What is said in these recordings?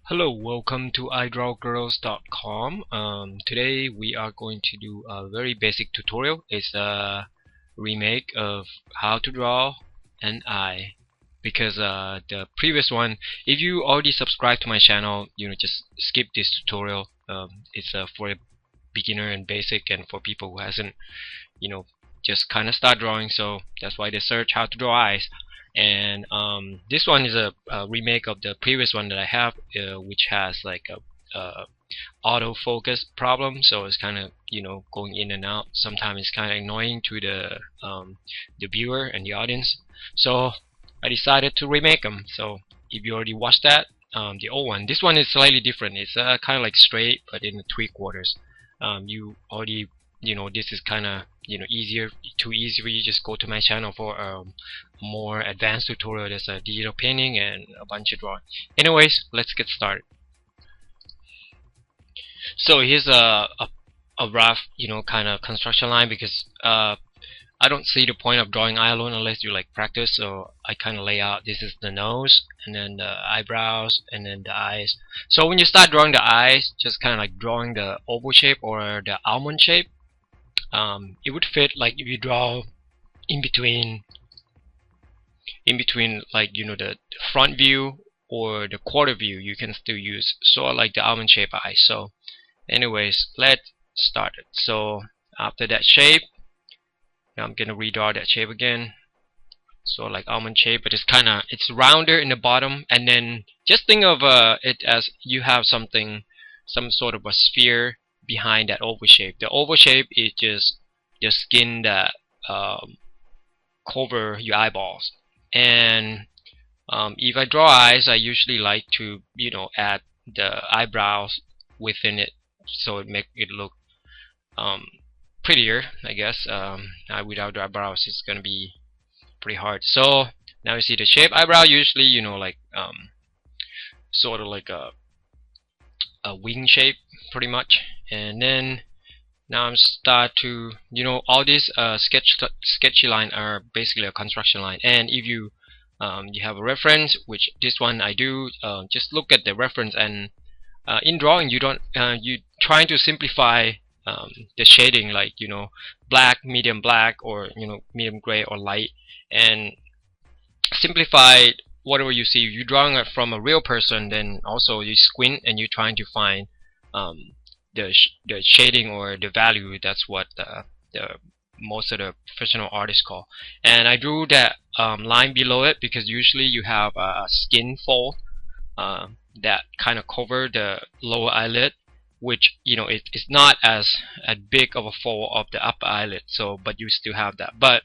Hello, welcome to iDrawGirls.com. Today we are going to do a very basic tutorial. It's a remake of how to draw an eye. Because the previous one, if you already subscribed to my channel, just skip this tutorial. It's for a beginner and basic, and for people who hasn't, just kind of start drawing. So that's why they search how to draw eyes. And this one is a remake of the previous one that I have, which has like a autofocus problem, so it's kind of going in and out. Sometimes it's kind of annoying to the viewer and the audience, so I decided to remake them. So if you already watched that, the old one, this one is slightly different. It's kind of like straight but in the 3/4. You already this is kind of easier, too easy for you. Just go to my channel for a more advanced tutorial. There's a digital painting and a bunch of drawing. Anyways, let's get started. So here's a rough kind of construction line, because I don't see the point of drawing eye alone unless you like practice. So I kind of lay out, this is the nose, and then the eyebrows, and then the eyes. So when you start drawing the eyes, just kind of like drawing the oval shape or the almond shape. It would fit like if you draw in between like the front view or the quarter view. You can still use sort of like the almond shape eye. So anyways, let's start it. So after that shape, now I'm gonna redraw that shape again, so like almond shape, but it's rounder in the bottom. And then just think of it as you have some sort of a sphere behind that oval shape. The oval shape is just the skin that cover your eyeballs. And if I draw eyes, I usually like to add the eyebrows within it, so it make it look prettier, I guess. Without the eyebrows, it's gonna be pretty hard. So now you see the shape. Eyebrow usually like sort of like a wing shape, pretty much. And then now I'm start to all these sketchy line are basically a construction line. And if you have a reference, which this one I do, just look at the reference. And in drawing, you don't you trying to simplify the shading, like black, medium black, or medium gray or light, and simplify whatever you see. If you're drawing it from a real person, then also you squint and you're trying to find the shading or the value. That's what the most of the professional artists call. And I drew that line below it because usually you have a skin fold that kind of cover the lower eyelid, which it's not as big of a fold of the upper eyelid. So but you still have that. But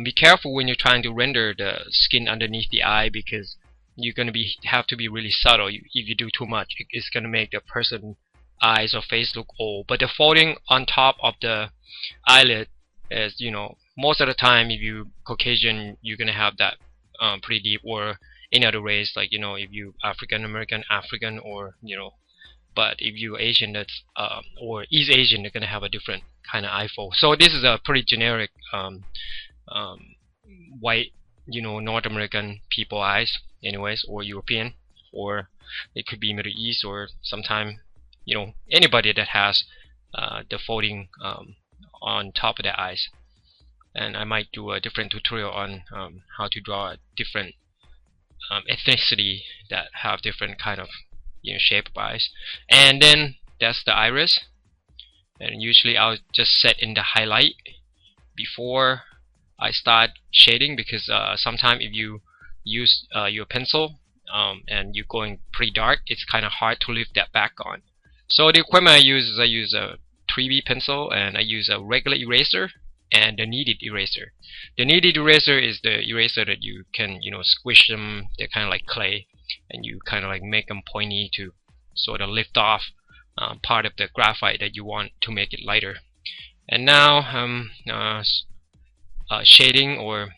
be careful when you're trying to render the skin underneath the eye, because you're gonna have to be really subtle. If you do too much, it's gonna make the person eyes or face look old. But the folding on top of the eyelid is most of the time, if you Caucasian, you're gonna have that pretty deep, or any other race, like if you African American, African, or but if you Asian, that's or East Asian, they're gonna have a different kind of eye fold. So this is a pretty generic white North American people eyes anyways, or European, or it could be Middle East, or sometime anybody that has the folding on top of their eyes. And I might do a different tutorial on how to draw a different ethnicity that have different kind of shape of eyes. And then that's the iris, and usually I'll just set in the highlight before I start shading, because sometimes if you use your pencil and you're going pretty dark, it's kind of hard to lift that back on. So the equipment I use is a 3B pencil, and I use a regular eraser and the kneaded eraser. The kneaded eraser is the eraser that you can squish them. They're kind of like clay, and you kind of like make them pointy to sort of lift off part of the graphite that you want to make it lighter. And now shading or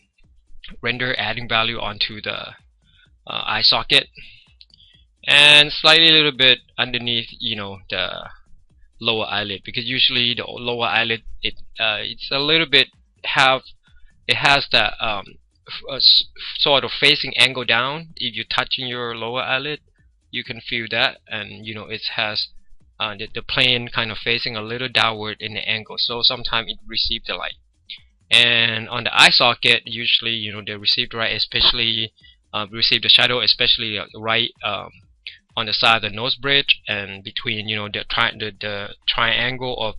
render, adding value onto the eye socket, and slightly a little bit underneath the lower eyelid, because usually the lower eyelid it's a little bit it has that sort of facing angle down. If you're touching your lower eyelid, you can feel that, and it has the plane kind of facing a little downward in the angle, so sometimes it receives the light. And on the eye socket, usually they receive the light, especially receive the shadow, especially right on the side of the nose bridge, and between the triangle of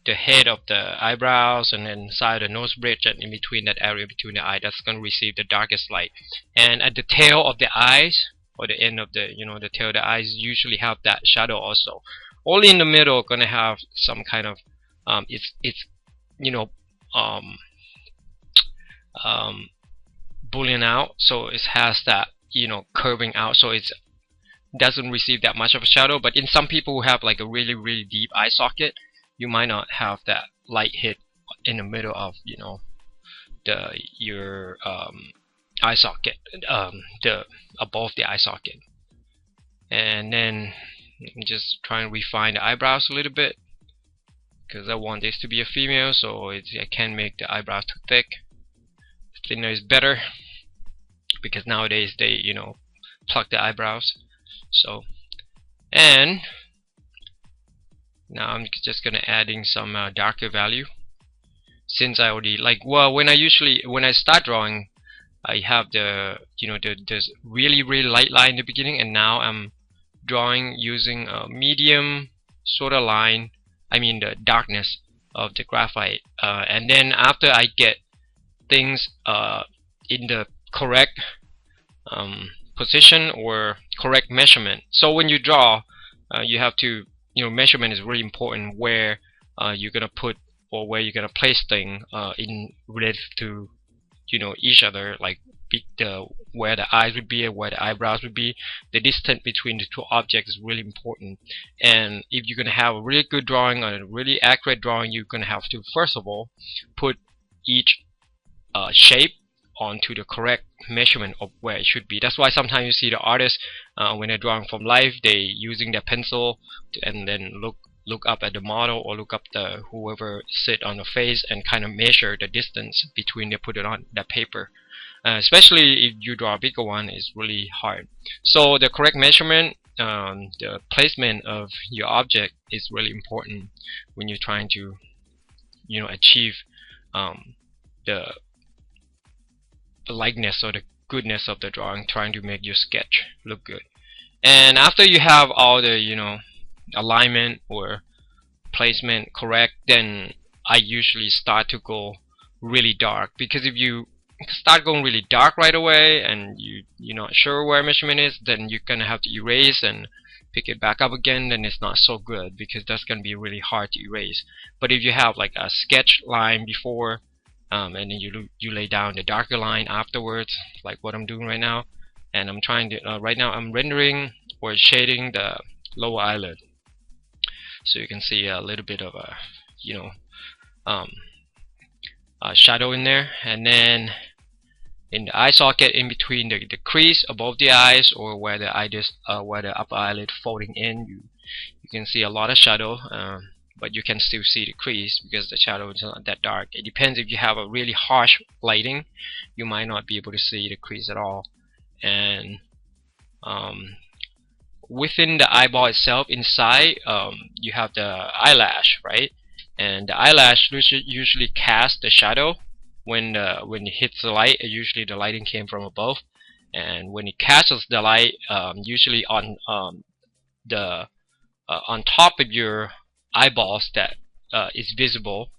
the head of the eyebrows, and then side of the nose bridge, and in between that area between the eye, that's going to receive the darkest light. And at the tail of the eyes, or the end of the the tail of the eyes, usually have that shadow also. Only in the middle going to have some kind of it's um, bullying out, so it has that curving out, so it doesn't receive that much of a shadow. But in some people who have like a really deep eye socket, you might not have that light hit in the middle of your eye socket, the above the eye socket. And then I'm just trying to refine the eyebrows a little bit, because I want this to be a female, so I can't make the eyebrows too thick. Thinner is better, because nowadays they pluck the eyebrows. So, and now I'm just gonna adding some darker value, since I already when I start drawing, I have the the really light line in the beginning, and now I'm drawing using a medium sort of line, I mean the darkness of the graphite, and then after I get things in the correct position or correct measurement. So when you draw, you have to measurement is really important, where you're gonna put, or where you're gonna place things in relative to each other, like where the eyes would be and where the eyebrows would be. The distance between the two objects is really important. And if you're gonna have a really good drawing or a really accurate drawing, you're gonna have to first of all put each shape onto the correct measurement of where it should be. That's why sometimes you see the artists when they're drawing from life, they using their pencil and then look up at the model, or look up the whoever sit on the face, and kind of measure the distance between they put it on that paper. Especially if you draw a bigger one, is really hard. So the correct measurement, the placement of your object is really important when you're trying to achieve the likeness or the goodness of the drawing, trying to make your sketch look good. And after you have all the alignment or placement correct, then I usually start to go really dark, because if you start going really dark right away and you're not sure where measurement is, then you're gonna have to erase and pick it back up again. Then it's not so good, because that's gonna be really hard to erase. But if you have like a sketch line before, and then you lay down the darker line afterwards, like what I'm doing right now. And I'm trying to right now I'm rendering or shading the lower eyelid, so you can see a little bit of a shadow in there. And then in the eye socket, in between the crease above the eyes, or where the upper eyelid folding in, you can see a lot of shadow, but you can still see the crease because the shadow is not that dark. It depends. If you have a really harsh lighting, you might not be able to see the crease at all. And within the eyeball itself, inside, you have the eyelash, right? And the eyelash usually casts the shadow when it hits the light. Usually the lighting came from above, and when it casts the light, usually on top of your eyeballs that is visible,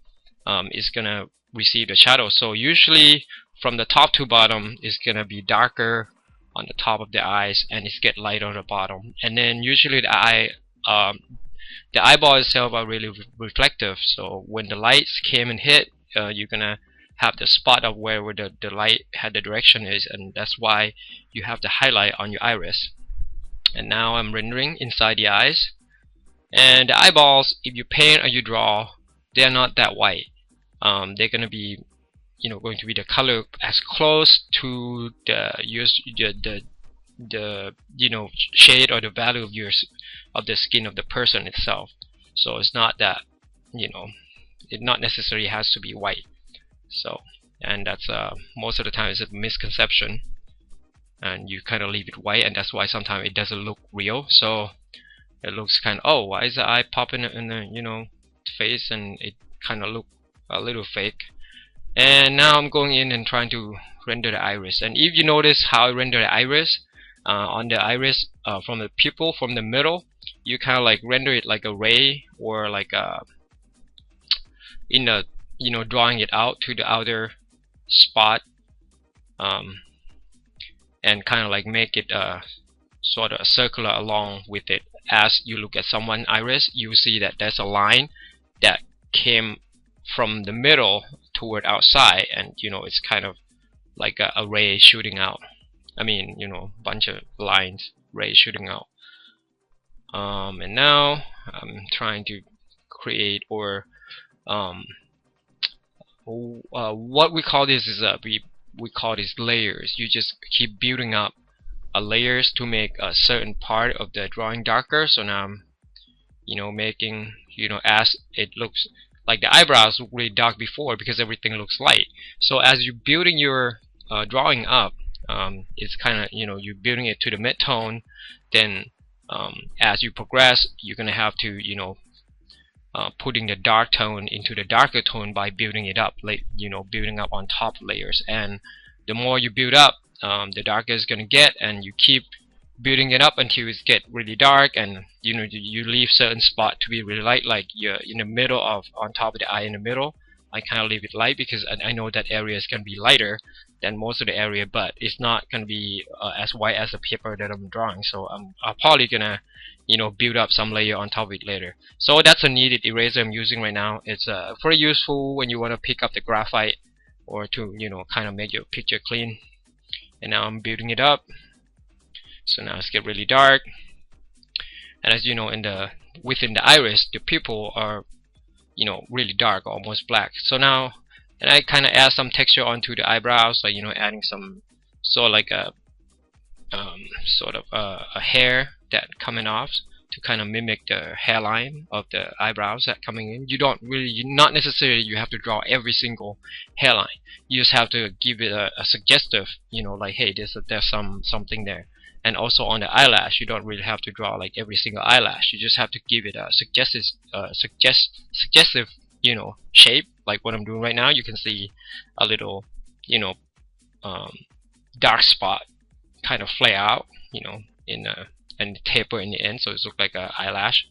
is gonna receive the shadow. So usually from the top to bottom is gonna be darker on the top of the eyes, and it's get light on the bottom. And then usually the eyeball itself are really reflective, so when the lights came and hit, you're gonna have the spot of where the light had the direction is, and that's why you have the highlight on your iris. And now I'm rendering inside the eyes. And the eyeballs, if you paint or you draw, they're not that white. They're gonna be going to be the color as close to the shade or the value of the skin of the person itself. So it's not that it not necessarily has to be white. So, and that's most of the time is a misconception. and you kind of leave it white, and that's why sometimes it doesn't look real. So it looks kind of, oh, why is the eye popping in the face, and it kind of look a little fake. And now I'm going in and trying to render the iris. And if you notice how I render the iris, on the iris from the pupil, from the middle, you kind of like render it like a ray, or like a in a drawing it out to the outer spot, and kind of like make it sort of circular along with it. As you look at someone's iris, you see that there's a line that came from the middle toward outside, and it's kind of like a ray shooting out. I mean, bunch of lines, rays shooting out. And now I'm trying to create, or what we call this is we call this layers. You just keep building up layers to make a certain part of the drawing darker. So now I'm making, as it looks like the eyebrows look really dark before because everything looks light. So as you're building your drawing up, it's kind of, you're building it to the mid-tone. Then as you progress, you're gonna have to putting the dark tone into the darker tone by building it up, like building up on top layers. And the more you build up, the darker it's gonna get, and you keep building it up until it gets really dark. And you leave certain spot to be really light, like you're in the middle of, on top of the eye in the middle. I kind of leave it light because I know that area is gonna be lighter than most of the area, but it's not gonna be as white as the paper that I'm drawing. So I'm probably gonna build up some layer on top of it later. So that's a kneaded eraser I'm using right now. It's very useful when you want to pick up the graphite, or to kind of make your picture clean. And now I'm building it up. So now it's get really dark, and as you know, within the iris, the pupil are really dark, almost black. So now, and I kind of add some texture onto the eyebrows, like adding some sort of like a a hair that coming off to kind of mimic the hairline of the eyebrows that coming in. Not necessarily you have to draw every single hairline. You just have to give it a suggestive, like, hey, there's something there. And also on the eyelash, you don't really have to draw like every single eyelash. You just have to give it a suggestive shape, like what I'm doing right now. You can see a little dark spot kind of flare out, and taper in the end, so it looks like an eyelash.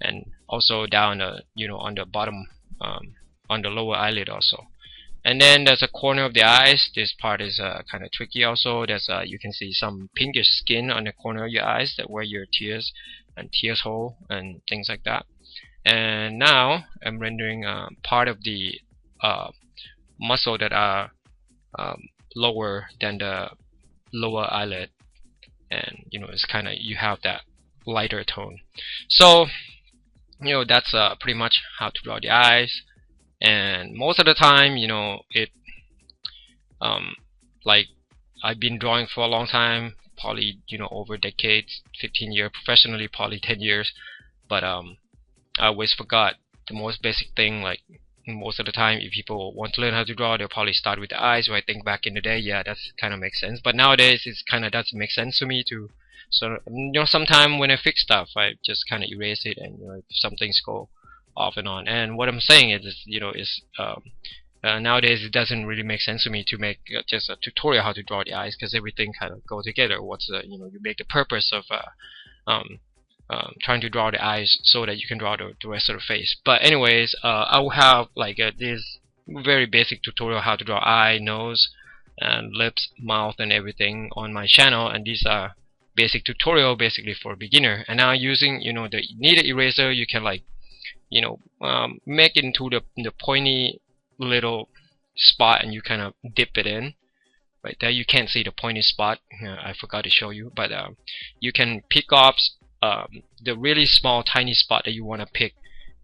And also down on the bottom, on the lower eyelid also. And then there's a corner of the eyes. This part is kind of tricky also. There's you can see some pinkish skin on the corner of your eyes, that where your tears hole and things like that. And now I'm rendering part of the muscle that are lower than the lower eyelid, and it's kind of, you have that lighter tone. So that's pretty much how to draw the eyes. And most of the time, it like, I've been drawing for a long time, probably over decades, 15 years professionally, probably 10 years. But I always forgot the most basic thing. Like, most of the time, if people want to learn how to draw, they'll probably start with the eyes. So I think back in the day, yeah, that's kind of makes sense. But nowadays, it's kind of doesn't make sense to me to. So sometimes when I fix stuff, I just kind of erase it, and if some things go off and on. And what I'm saying is nowadays it doesn't really make sense to me to make just a tutorial how to draw the eyes, because everything kind of go together. What's you make the purpose of trying to draw the eyes so that you can draw the rest of the face. But anyways, I will have like this very basic tutorial how to draw eye, nose, and lips, mouth, and everything on my channel. And these are basic tutorial basically for a beginner. And now using the kneaded eraser, you can like make it into the pointy little spot, and you kind of dip it in right there. You can't see the pointy spot, I forgot to show you, but you can pick off the really small tiny spot that you want to pick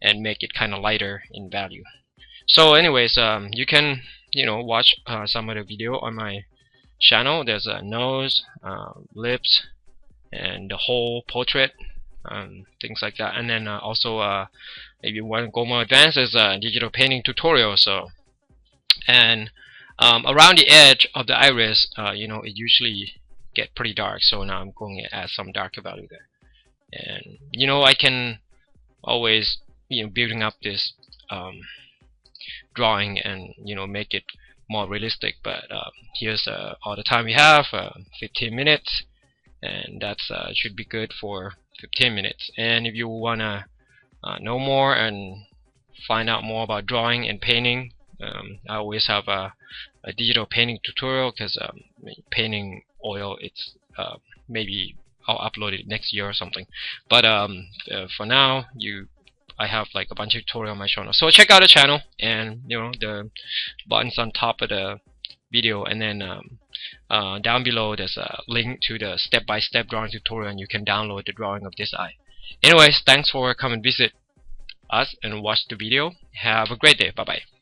and make it kind of lighter in value. So anyways, you can watch some of the video on my channel. There's a nose, lips, and the whole portrait, things like that. And then also if you want to go more advanced, there's a digital painting tutorial. So, and around the edge of the iris, it usually get pretty dark, so now I'm going to add some darker value there. And I can always building up this drawing and make it more realistic, but here's all the time we have, 15 minutes, and that's should be good for 15 minutes. And if you wanna know more and find out more about drawing and painting, I always have a digital painting tutorial, because painting oil, it's maybe I'll upload it next year or something. But for now, I have like a bunch of tutorials on my channel, so check out the channel, and the buttons on top of the video, and then down below there's a link to the step-by-step drawing tutorial, and you can download the drawing of this eye. Anyways, thanks for coming visit us and watch the video. Have a great day. Bye bye.